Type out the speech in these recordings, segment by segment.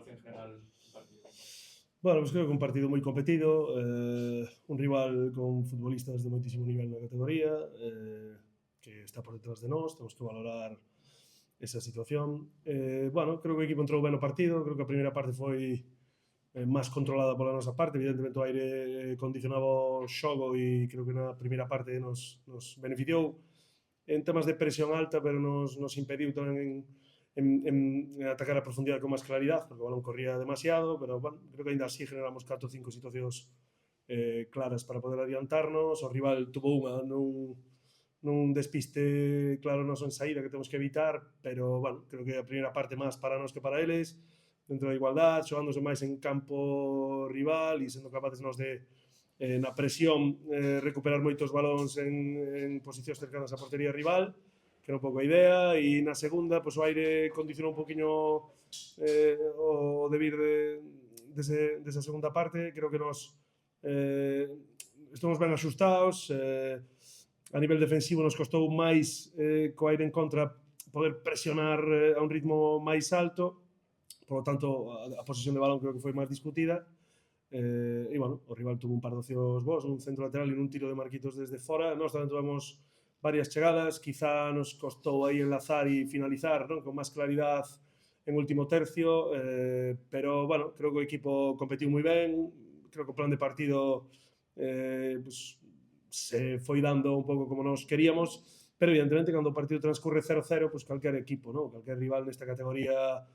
en general o partido? Bueno, pues creo que un partido moi competido, un rival con futbolistas de moitísimo nivel na categoría, que está por detrás de nós, temos que valorar esa situación. Bueno, creo que o equipo entrou ben no partido, creo que a primeira parte foi máis controlada pola nosa parte, evidentemente o aire condicionaba o xogo e creo que na primeira parte nos beneficiou en temas de presión alta, pero nos impediu tamén en atacar a profundidade con máis claridade, porque o balón corría demasiado, pero bueno, creo que ainda así generamos 4 ou 5 situacións claras para poder adiantarnos. O rival tuvo unha nun despiste claro noso en saída que temos que evitar, pero bueno, creo que a primeira parte máis para nós que para eles, dentro da igualdade, xogándose máis en campo rival e sendo capaces nós de na presión recuperar moitos balóns en posicións cercanas á portería rival, que era un pouco a idea, e na segunda, pues, o aire condicionou un poquinho o debir desa segunda parte. Creo que nos estamos ben axustados, a nivel defensivo nos costou máis co aire en contra poder presionar a un ritmo máis alto, por lo tanto a posesión de balón creo que foi máis discutida. E, bueno, o rival tuvo un par de opcións boas, un centro lateral e un tiro de Marquitos desde fora. Nós tamén tuvemos varias chegadas, quizá nos costou aí enlazar e finalizar, non, con máis claridad en último tercio, pero, bueno, creo que o equipo competiu moi ben, creo que o plan de partido pues, se foi dando un pouco como nos queríamos, pero evidentemente cando o partido transcurre 0-0, pues calquer equipo, non? Calquer rival nesta categoría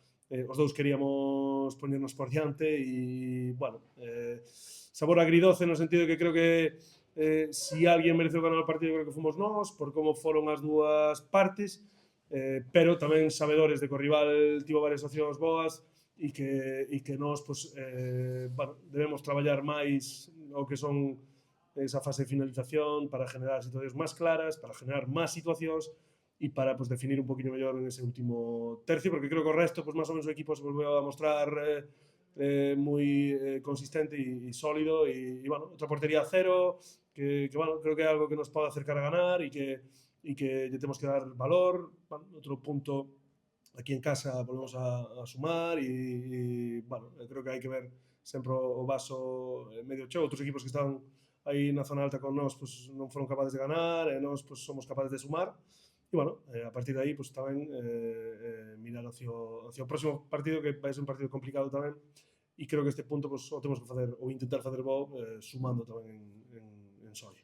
os dous queríamos poñernos por diante e, bueno, sabor agridoce no sentido de que creo que si alguén mereceu ganar o partido creo que fomos nós, por como foron as dúas partes, pero tamén sabedores de que o rival tivo varias opcións boas e que nós, pues, bueno, debemos traballar máis o que son esa fase de finalización para generar situacións máis claras, para generar máis situacións e para pues, definir un poquinho mellor en ese último tercio, porque creo que o resto, pues, máis ou menos o equipo se volveu a mostrar moi consistente e sólido e, bueno, outra portería a cero, que, bueno, creo que é algo que nos pode acercar a ganar e que lle temos que dar valor. Bueno, outro punto aquí en casa volvemos a sumar e, bueno, creo que hai que ver sempre o vaso medio cheo. Outros equipos que están aí na zona alta con nós pues, non foron capaces de ganar e nós pues, somos capaces de sumar. E, bueno, a partir de aí, pues, tamén mirar hacia o próximo partido, que vai ser un partido complicado tamén, e creo que este punto pues, o temos que facer, ou intentar facer bo, sumando tamén en Soria.